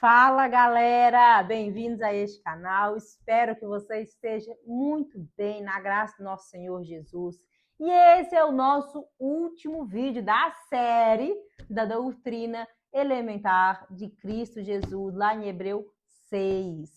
Fala, galera! Bem-vindos a este canal. Espero que você esteja muito bem na graça do nosso Senhor Jesus. E esse é o nosso último vídeo da série da doutrina elementar de Cristo Jesus, lá em Hebreu 6.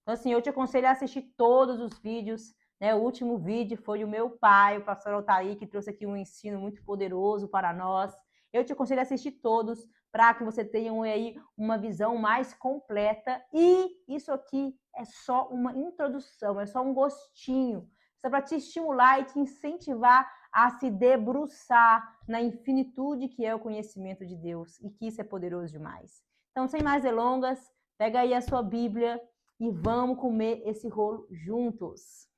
Então, assim, eu te aconselho a assistir todos os vídeos, né? O último vídeo foi o meu pai, o pastor Altair, que trouxe aqui um ensino muito poderoso para nós. Eu te aconselho a assistir todos, para que você tenha aí uma visão mais completa. E isso aqui é só uma introdução, é só um gostinho. Só para te estimular e te incentivar a se debruçar na infinitude que é o conhecimento de Deus e que isso é poderoso demais. Então, sem mais delongas, pega aí a sua Bíblia e vamos comer esse rolo juntos.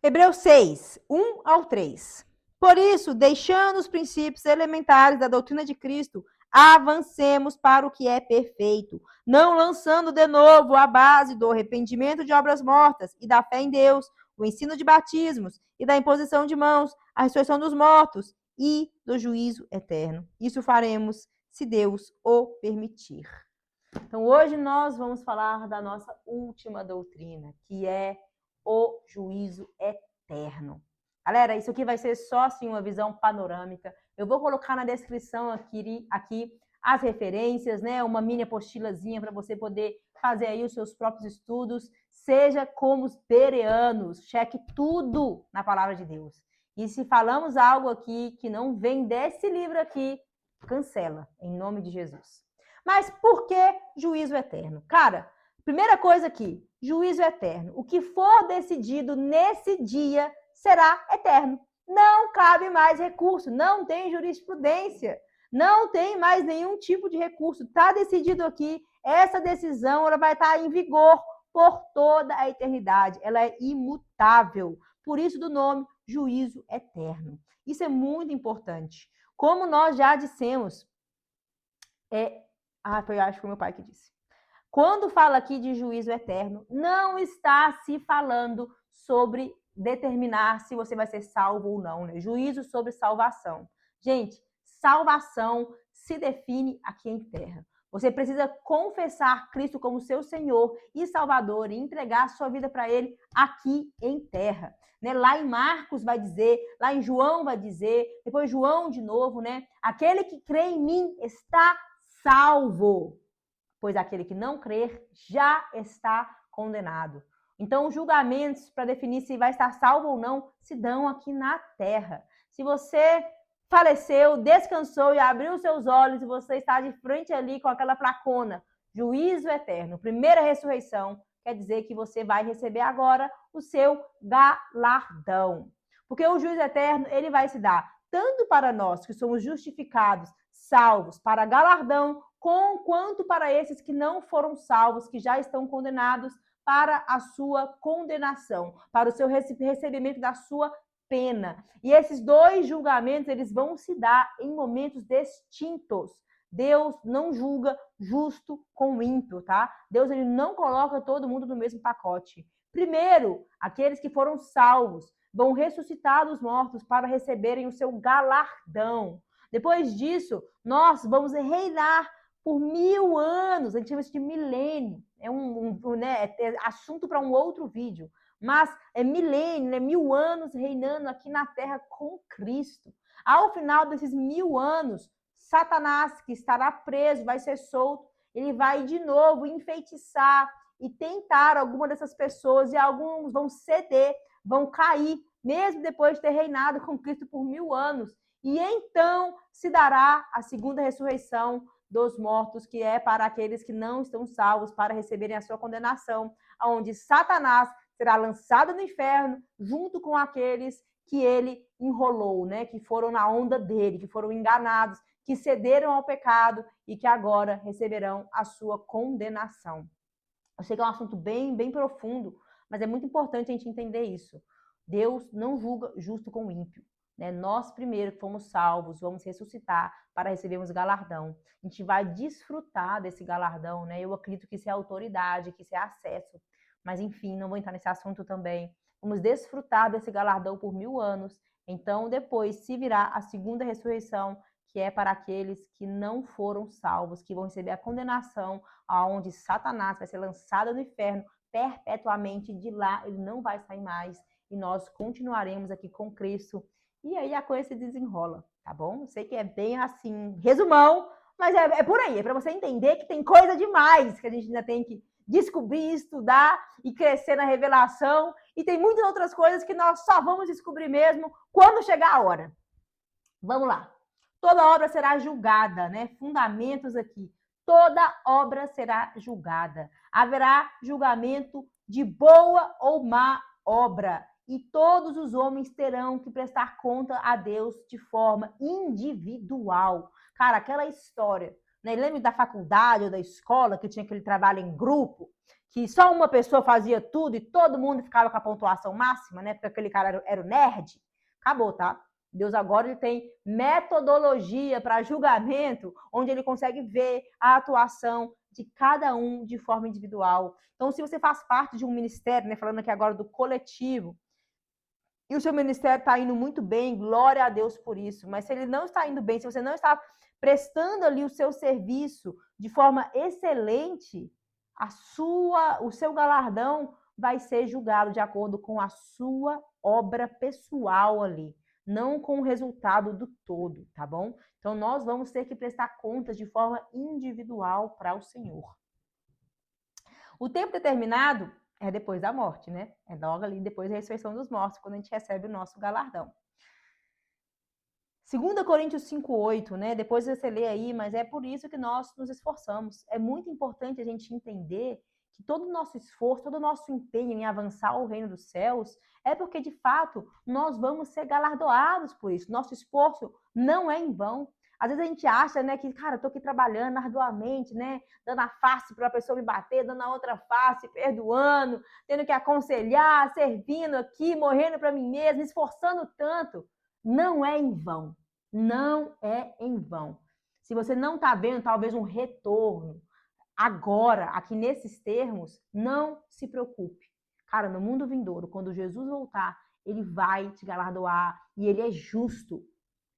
Hebreus 6, 1 ao 3. Por isso, deixando os princípios elementares da doutrina de Cristo, avancemos para o que é perfeito, não lançando de novo a base do arrependimento de obras mortas e da fé em Deus, o ensino de batismos e da imposição de mãos, a ressurreição dos mortos e do juízo eterno. Isso faremos se Deus o permitir. Então, hoje nós vamos falar da nossa última doutrina, que é o juízo eterno. Galera, isso aqui vai ser só assim uma visão panorâmica. Eu vou colocar na descrição aqui as referências, né? Uma mini apostilazinha para você poder fazer aí os seus próprios estudos. Seja como os bereanos, cheque tudo na palavra de Deus. E se falamos algo aqui que não vem desse livro aqui, cancela, em nome de Jesus. Mas por que juízo eterno? Cara, primeira coisa aqui, juízo eterno. O que for decidido nesse dia será eterno. Não cabe mais recurso, não tem jurisprudência, não tem mais nenhum tipo de recurso. Está decidido aqui, essa decisão ela vai estar em vigor por toda a eternidade. Ela é imutável. Por isso do nome juízo eterno. Isso é muito importante. Como nós já dissemos, acho que foi meu pai que disse. Quando fala aqui de juízo eterno, não está se falando sobre determinar se você vai ser salvo ou não, né? Juízo sobre salvação. Gente, salvação se define aqui em terra. Você precisa confessar Cristo como seu Senhor e Salvador e entregar a sua vida para Ele aqui em terra. Né? Lá em Marcos vai dizer, lá em João vai dizer, depois João de novo, né? Aquele que crê em mim está salvo, pois aquele que não crer já está condenado. Então, os julgamentos para definir se vai estar salvo ou não se dão aqui na terra. Se você faleceu, descansou e abriu os seus olhos e você está de frente ali com aquela placona, juízo eterno, primeira ressurreição, quer dizer que você vai receber agora o seu galardão. Porque o juízo eterno, ele vai se dar tanto para nós que somos justificados, salvos, para galardão, quanto para esses que não foram salvos, que já estão condenados para a sua condenação, para o seu recebimento da sua pena. E esses dois julgamentos, eles vão se dar em momentos distintos. Deus não julga justo com ímpio, tá? Deus ele não coloca todo mundo no mesmo pacote. Primeiro, aqueles que foram salvos vão ressuscitar dos mortos para receberem o seu galardão. Depois disso, nós vamos reinar por 1000 anos, a gente chama isso de milênio, é assunto para um outro vídeo, mas é milênio, né? 1000 anos reinando aqui na Terra com Cristo. Ao final desses 1000 anos, Satanás, que estará preso, vai ser solto, ele vai de novo enfeitiçar e tentar alguma dessas pessoas, e alguns vão ceder, vão cair, mesmo depois de ter reinado com Cristo por 1000 anos. E então se dará a segunda ressurreição dos mortos, que é para aqueles que não estão salvos, para receberem a sua condenação, onde Satanás será lançado no inferno, junto com aqueles que ele enrolou, né? Que foram na onda dele, que foram enganados, que cederam ao pecado e que agora receberão a sua condenação. Eu sei que é um assunto bem profundo, mas é muito importante a gente entender isso. Deus não julga justo com ímpio. Né? Nós, primeiro, que fomos salvos, vamos ressuscitar para recebermos galardão. A gente vai desfrutar desse galardão, né? Eu acredito que isso é autoridade, que isso é acesso. Mas, enfim, não vou entrar nesse assunto também. Vamos desfrutar desse galardão por 1000 anos. Então, depois, se virá a segunda ressurreição, que é para aqueles que não foram salvos, que vão receber a condenação, aonde Satanás vai ser lançado no inferno perpetuamente, de lá ele não vai sair mais, e nós continuaremos aqui com Cristo. E aí a coisa se desenrola, tá bom? Eu sei que é bem assim, resumão, mas é por aí, é para você entender que tem coisa demais que a gente ainda tem que descobrir, estudar e crescer na revelação, e tem muitas outras coisas que nós só vamos descobrir mesmo quando chegar a hora. Vamos lá. Toda obra será julgada, né? Fundamentos aqui. Toda obra será julgada. Haverá julgamento de boa ou má obra. E todos os homens terão que prestar conta a Deus de forma individual. Cara, aquela história, né? Lembra da faculdade ou da escola que tinha aquele trabalho em grupo, que só uma pessoa fazia tudo e todo mundo ficava com a pontuação máxima, né? Porque aquele cara era o nerd. Acabou, tá? Deus agora ele tem metodologia para julgamento, onde ele consegue ver a atuação de cada um de forma individual. Então, se você faz parte de um ministério, né, falando aqui agora do coletivo, e o seu ministério está indo muito bem, glória a Deus por isso. Mas se ele não está indo bem, se você não está prestando ali o seu serviço de forma excelente, o seu galardão vai ser julgado de acordo com a sua obra pessoal ali, não com o resultado do todo, tá bom? Então, nós vamos ter que prestar contas de forma individual para o Senhor. O tempo determinado é depois da morte, né? É logo ali depois da ressurreição dos mortos, quando a gente recebe o nosso galardão. 2 Coríntios 5:8, né? Depois você lê aí, mas é por isso que nós nos esforçamos. É muito importante a gente entender que todo o nosso esforço, todo o nosso empenho em avançar ao reino dos céus é porque, de fato, nós vamos ser galardoados por isso. Nosso esforço não é em vão. Às vezes a gente acha, né, que, cara, eu tô aqui trabalhando arduamente, né, dando a face para a pessoa me bater, dando a outra face, perdoando, tendo que aconselhar, servindo aqui, morrendo para mim mesmo, esforçando tanto. Não é em vão. Não é em vão. Se você não está vendo, talvez, um retorno agora, aqui nesses termos, não se preocupe. Cara, no mundo vindouro, quando Jesus voltar, ele vai te galardoar e ele é justo.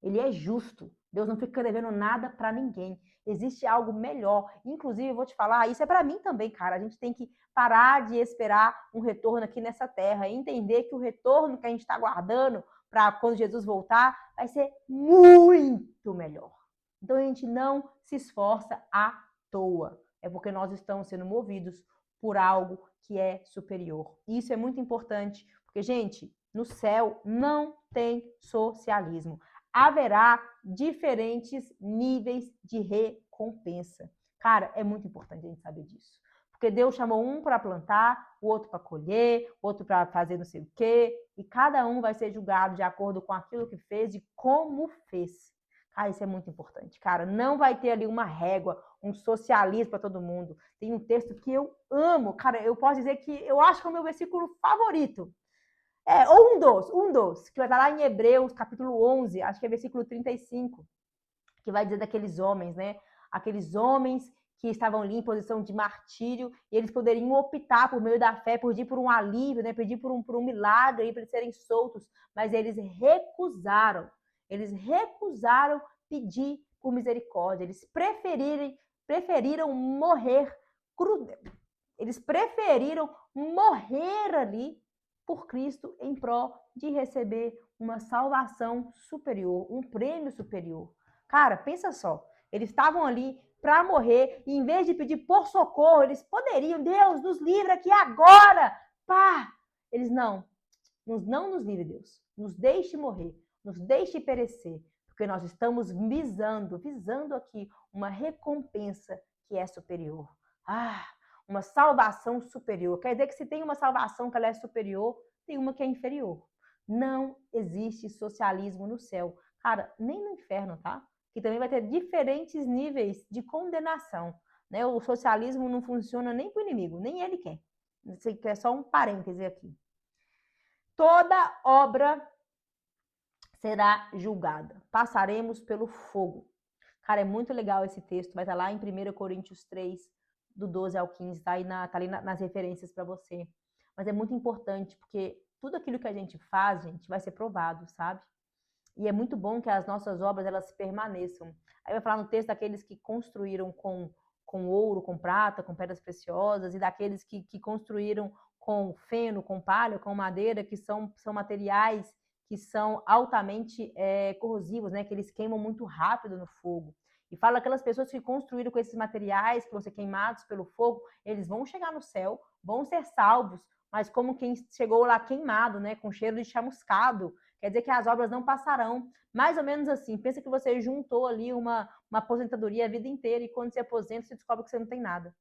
Ele é justo. Deus não fica devendo nada para ninguém. Existe algo melhor. Inclusive, eu vou te falar, isso é para mim também, cara. A gente tem que parar de esperar um retorno aqui nessa terra e entender que o retorno que a gente está aguardando para quando Jesus voltar vai ser muito melhor. Então, a gente não se esforça à toa. É porque nós estamos sendo movidos por algo que é superior. E isso é muito importante, porque, gente, no céu não tem socialismo. Haverá diferentes níveis de recompensa. Cara, é muito importante a gente saber disso. Porque Deus chamou um para plantar, o outro para colher, o outro para fazer não sei o quê, e cada um vai ser julgado de acordo com aquilo que fez e como fez. Cara, isso é muito importante. Cara, não vai ter ali uma régua, um socialismo para todo mundo. Tem um texto que eu amo. Cara, eu posso dizer que eu acho que é o meu versículo favorito. Ou um dos, que vai estar lá em Hebreus, capítulo 11, acho que é versículo 35, que vai dizer daqueles homens, né? Aqueles homens que estavam ali em posição de martírio, e eles poderiam optar por meio da fé, pedir por um alívio, né? Pedir por um milagre, para eles serem soltos, mas eles recusaram pedir por misericórdia, eles preferiram morrer eles preferiram morrer ali por Cristo em prol de receber uma salvação superior, um prêmio superior. Cara, pensa só, eles estavam ali para morrer e em vez de pedir por socorro, eles poderiam, Deus, nos livra aqui agora, pá! Eles não nos livre, Deus, nos deixe morrer, nos deixe perecer, porque nós estamos visando aqui uma recompensa que é superior. Uma salvação superior. Quer dizer que se tem uma salvação que ela é superior, tem uma que é inferior. Não existe socialismo no céu. Cara, nem no inferno, tá? Que também vai ter diferentes níveis de condenação. Né? O socialismo não funciona nem para o inimigo, nem ele quer. Isso é só um parêntese aqui. Toda obra será julgada. Passaremos pelo fogo. Cara, é muito legal esse texto. Vai estar lá em 1 Coríntios 3, do 12 ao 15, tá? Tá ali nas referências para você. Mas é muito importante, porque tudo aquilo que a gente faz, gente, vai ser provado, sabe? E é muito bom que as nossas obras, elas permaneçam. Aí vai falar no texto daqueles que construíram com ouro, com prata, com pedras preciosas, e daqueles que construíram com feno, com palha, com madeira, que são materiais que são altamente corrosivos, né? Que eles queimam muito rápido no fogo. E fala aquelas pessoas que construíram com esses materiais, que vão ser queimados pelo fogo, eles vão chegar no céu, vão ser salvos, mas como quem chegou lá queimado, né? Com cheiro de chamuscado. Quer dizer que as obras não passarão. Mais ou menos assim, pensa que você juntou ali uma aposentadoria a vida inteira e quando você aposenta, você descobre que você não tem nada.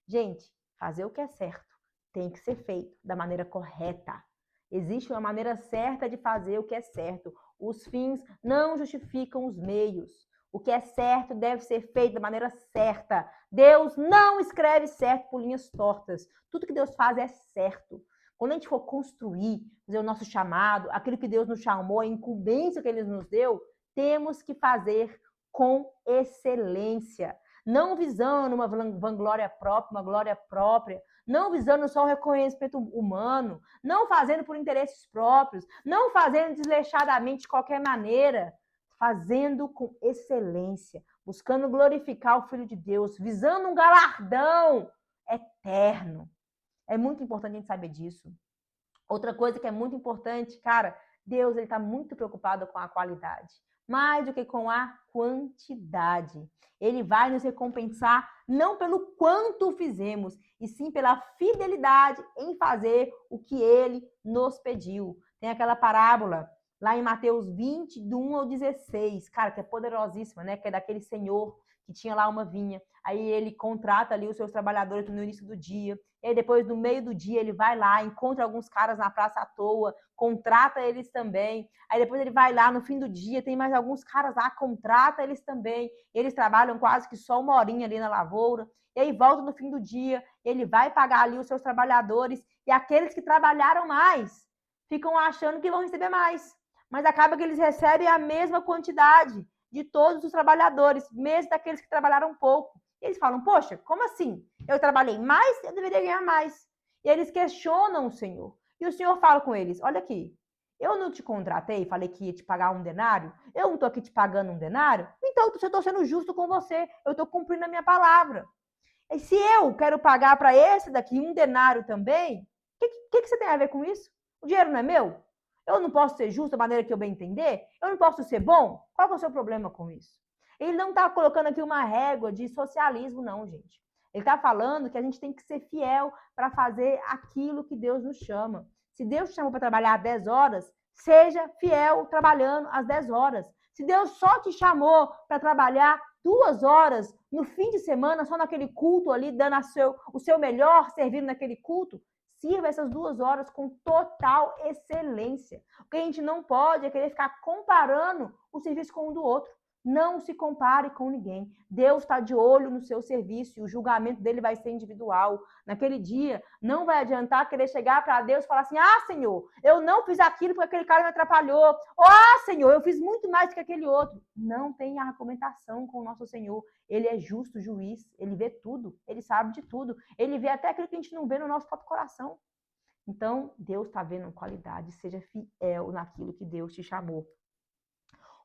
Gente, fazer o que é certo tem que ser feito da maneira correta. Existe uma maneira certa de fazer o que é certo. Os fins não justificam os meios. O que é certo deve ser feito da maneira certa. Deus não escreve certo por linhas tortas. Tudo que Deus faz é certo. Quando a gente for construir, fazer o nosso chamado, aquilo que Deus nos chamou, a incumbência que Ele nos deu, temos que fazer com excelência. Não visando uma vanglória própria, uma glória própria, não visando só o reconhecimento humano, não fazendo por interesses próprios, não fazendo desleixadamente de qualquer maneira, fazendo com excelência, buscando glorificar o Filho de Deus, visando um galardão eterno. É muito importante a gente saber disso. Outra coisa que é muito importante, cara, Deus está muito preocupado com a qualidade, mais do que com a quantidade. Ele vai nos recompensar não pelo quanto fizemos, e sim pela fidelidade em fazer o que ele nos pediu. Tem aquela parábola lá em Mateus 20, do 1 ao 16, cara, que é poderosíssima, né? Que é daquele senhor que tinha lá uma vinha. Aí ele contrata ali os seus trabalhadores no início do dia. E aí depois, no meio do dia, ele vai lá, encontra alguns caras na praça à toa, contrata eles também. Aí depois ele vai lá, no fim do dia, tem mais alguns caras lá, contrata eles também. Eles trabalham quase que só uma horinha ali na lavoura. E aí volta no fim do dia, ele vai pagar ali os seus trabalhadores. E aqueles que trabalharam mais ficam achando que vão receber mais. Mas acaba que eles recebem a mesma quantidade de todos os trabalhadores, mesmo daqueles que trabalharam pouco. E eles falam, poxa, como assim? Eu trabalhei mais, eu deveria ganhar mais. E eles questionam o Senhor. E o Senhor fala com eles, olha aqui, eu não te contratei, falei que ia te pagar um denário, eu não estou aqui te pagando um denário, então eu estou sendo justo com você, eu estou cumprindo a minha palavra. E se eu quero pagar para esse daqui um denário também, o que você tem a ver com isso? O dinheiro não é meu? Eu não posso ser justo da maneira que eu bem entender? Eu não posso ser bom? Qual é o seu problema com isso? Ele não está colocando aqui uma régua de socialismo, não, gente. Ele está falando que a gente tem que ser fiel para fazer aquilo que Deus nos chama. Se Deus te chamou para trabalhar 10 horas, seja fiel trabalhando às 10 horas. Se Deus só te chamou para trabalhar 2 horas no fim de semana, só naquele culto ali, dando o seu melhor, servindo naquele culto, sirva essas 2 horas com total excelência. O que a gente não pode é querer ficar comparando o serviço com um do outro. Não se compare com ninguém. Deus está de olho no seu serviço e o julgamento dele vai ser individual. Naquele dia, não vai adiantar querer chegar para Deus e falar assim: ah, Senhor, eu não fiz aquilo porque aquele cara me atrapalhou. Ah, Senhor, eu fiz muito mais do que aquele outro. Não tem argumentação com o nosso Senhor. Ele é justo juiz, ele vê tudo, ele sabe de tudo. Ele vê até aquilo que a gente não vê no nosso próprio coração. Então, Deus está vendo qualidade, seja fiel naquilo que Deus te chamou.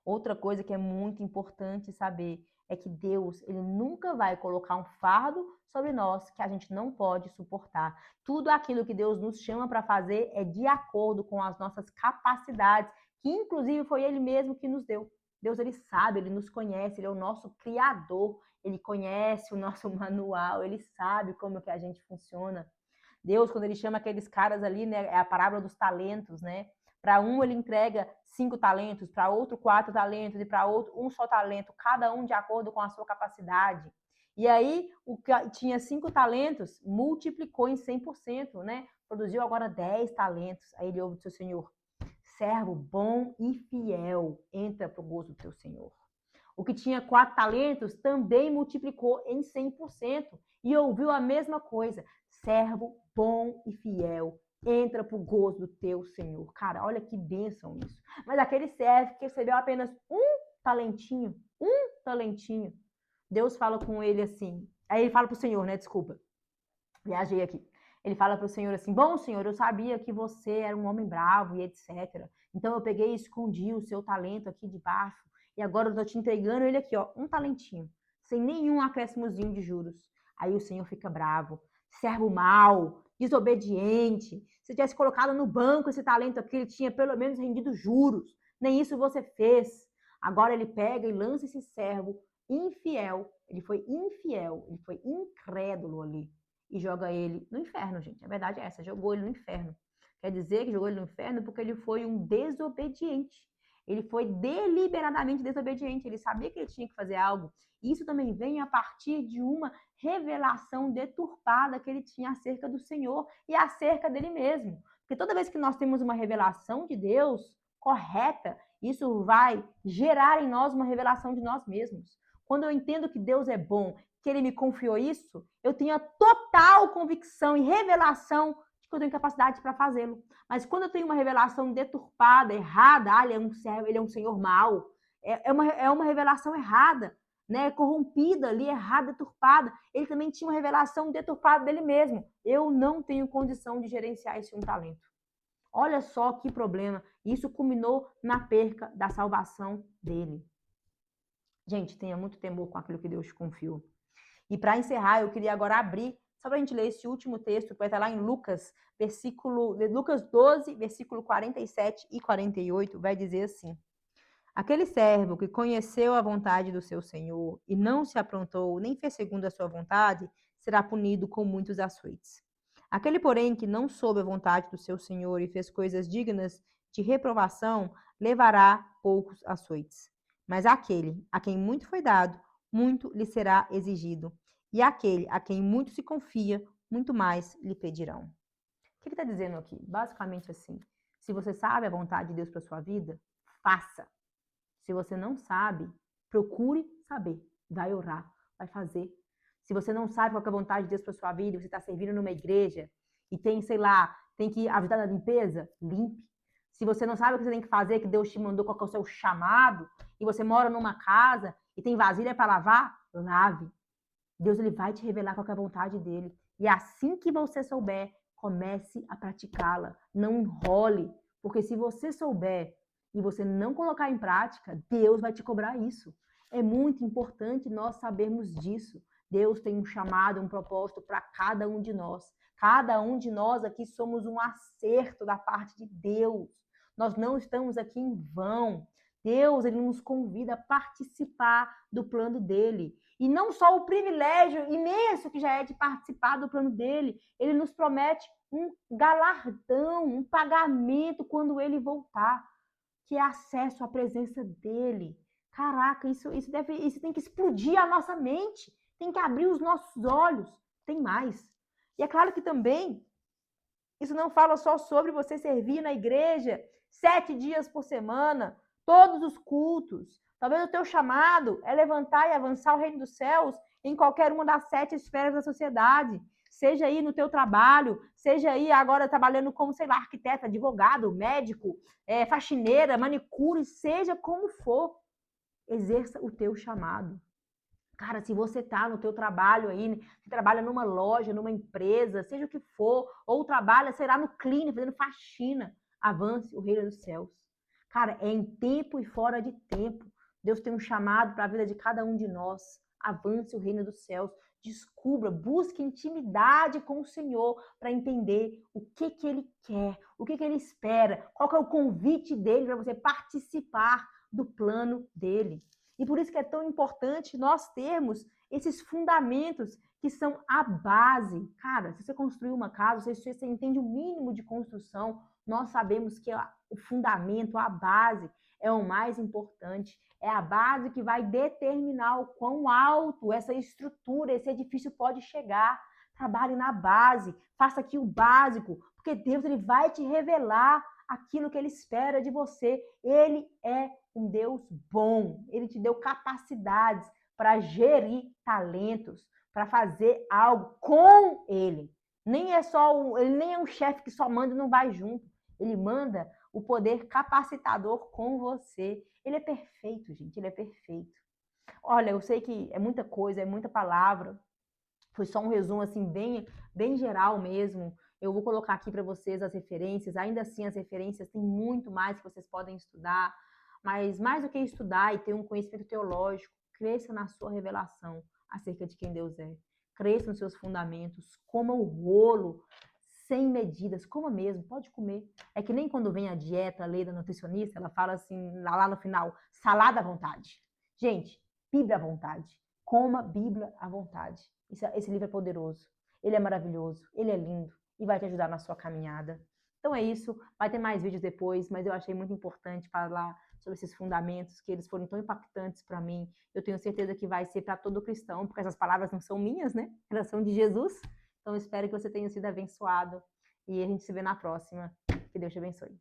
Outra coisa que é muito importante saber é que Deus, ele nunca vai colocar um fardo sobre nós que a gente não pode suportar. Tudo aquilo que Deus nos chama para fazer é de acordo com as nossas capacidades, que inclusive foi ele mesmo que nos deu. Deus, ele sabe, ele nos conhece, ele é o nosso criador, ele conhece o nosso manual, ele sabe como é que a gente funciona. Deus, quando ele chama aqueles caras ali, né, é a parábola dos talentos, né? Para um ele entrega 5 talentos, para outro 4 talentos e para outro um só talento, cada um de acordo com a sua capacidade. E aí, o que tinha 5 talentos, multiplicou em 100%, né? Produziu agora 10 talentos. Aí ele ouve do seu senhor: servo bom e fiel, entra para o gozo do teu senhor. O que tinha 4 talentos também multiplicou em 100% e ouviu a mesma coisa: servo bom e fiel, entra pro gozo do teu Senhor. Cara, olha que bênção isso. Mas aquele servo que recebeu apenas um talentinho, Deus fala com ele assim. Aí ele fala pro Senhor, né? Desculpa, viajei aqui. Ele fala pro Senhor assim: bom, Senhor, eu sabia que você era um homem bravo e etc. Então eu peguei e escondi o seu talento aqui debaixo e agora eu tô te entregando ele aqui, ó, um talentinho, sem nenhum acréscimozinho de juros. Aí o Senhor fica bravo. Servo mau, desobediente. Se tivesse colocado no banco esse talento aqui, ele tinha pelo menos rendido juros. Nem isso você fez. Agora ele pega e lança esse servo infiel. Ele foi infiel, ele foi incrédulo ali. E joga ele no inferno, gente. A verdade é essa, jogou ele no inferno. Quer dizer que jogou ele no inferno porque ele foi um desobediente. Ele foi deliberadamente desobediente. Ele sabia que ele tinha que fazer algo. Isso também vem a partir de uma revelação deturpada que ele tinha acerca do Senhor e acerca dele mesmo. Porque toda vez que nós temos uma revelação de Deus correta, isso vai gerar em nós uma revelação de nós mesmos. Quando eu entendo que Deus é bom, que ele me confiou isso, eu tenho a total convicção e revelação de que eu tenho capacidade para fazê-lo. Mas quando eu tenho uma revelação deturpada, errada, ele é um senhor mau, é uma revelação errada, né, corrompida ali, errada, deturpada. Ele também tinha uma revelação deturpada dele mesmo. Eu não tenho condição de gerenciar esse um talento. Olha só que problema. Isso culminou na perca da salvação dele. Gente, tenha muito temor com aquilo que Deus te confiou. E para encerrar, eu queria agora abrir, só para a gente ler esse último texto, que vai estar lá em Lucas, Lucas 12, versículo 47 e 48, vai dizer assim: aquele servo que conheceu a vontade do seu senhor e não se aprontou, nem fez segundo a sua vontade, será punido com muitos açoites. Aquele, porém, que não soube a vontade do seu senhor e fez coisas dignas de reprovação, levará poucos açoites. Mas aquele a quem muito foi dado, muito lhe será exigido. E aquele a quem muito se confia, muito mais lhe pedirão. O que está dizendo aqui? Basicamente assim, se você sabe a vontade de Deus para sua vida, faça. Se você não sabe, procure saber. Vai orar, vai fazer. Se você não sabe qual é a vontade de Deus para sua vida, você está servindo numa igreja e tem, sei lá, tem que ajudar na limpeza, limpe. Se você não sabe o que você tem que fazer, que Deus te mandou, qual é o seu chamado, e você mora numa casa e tem vasilha para lavar, lave. Deus ele vai te revelar qual é a vontade dele. E assim que você souber, comece a praticá-la. Não enrole, porque se você souber e você não colocar em prática, Deus vai te cobrar isso. É muito importante nós sabermos disso. Deus tem um chamado, um propósito para cada um de nós. Cada um de nós aqui somos um acerto da parte de Deus. Nós não estamos aqui em vão. Deus, ele nos convida a participar do plano dele. E não só o privilégio imenso que já é de participar do plano dele, ele nos promete um galardão, um pagamento quando ele voltar, que é acesso à presença dele. Caraca, isso tem que explodir a nossa mente, tem que abrir os nossos olhos. Tem mais. E é claro que também isso não fala só sobre você servir na igreja 7 dias por semana, todos os cultos. Talvez o teu chamado é levantar e avançar o reino dos céus em qualquer uma das 7 esferas da sociedade. Seja aí no teu trabalho, seja aí agora trabalhando como, sei lá, arquiteto, advogado, médico, faxineira, manicure, seja como for, exerça o teu chamado. Cara, se você tá no teu trabalho aí, você trabalha numa loja, numa empresa, seja o que for, ou trabalha, sei lá, no clínico, fazendo faxina, avance o reino dos céus. Cara, é em tempo e fora de tempo. Deus tem um chamado para a vida de cada um de nós. Avance o reino dos céus. Descubra, busque intimidade com o Senhor para entender o que Ele quer, o que Ele espera, qual que é o convite dele para você participar do plano dele. E por isso que é tão importante nós termos esses fundamentos que são a base. Cara, se você construir uma casa, se você entende o mínimo de construção, nós sabemos que o fundamento, a base, é o mais importante. É a base que vai determinar o quão alto essa estrutura, esse edifício pode chegar. Trabalhe na base, faça aqui o básico, porque Deus ele vai te revelar aquilo que Ele espera de você. Ele é um Deus bom. Ele te deu capacidades para gerir talentos, para fazer algo com Ele. Ele nem é um chefe que só manda e não vai junto. Ele manda o poder capacitador com você. Ele é perfeito, gente. Ele é perfeito. Olha, eu sei que é muita coisa, é muita palavra. Foi só um resumo assim bem geral mesmo Eu vou colocar aqui para vocês as referências. Ainda assim, as referências tem muito mais que vocês podem estudar. Mas mais do que estudar e ter um conhecimento teológico, cresça na sua revelação acerca de quem Deus é. Cresça nos seus fundamentos. Coma o rolo sem medidas. Coma mesmo, pode comer. É que nem quando vem a dieta, a lei da nutricionista, ela fala assim, lá no final, salada à vontade. Gente, Bíblia à vontade. Coma Bíblia à vontade. Esse livro é poderoso. Ele é maravilhoso. Ele é lindo. E vai te ajudar na sua caminhada. Então é isso. Vai ter mais vídeos depois, mas eu achei muito importante falar sobre esses fundamentos, que eles foram tão impactantes para mim. Eu tenho certeza que vai ser para todo cristão, porque essas palavras não são minhas, né? Elas são de Jesus. Então, espero que você tenha sido abençoado. E a gente se vê na próxima. Que Deus te abençoe.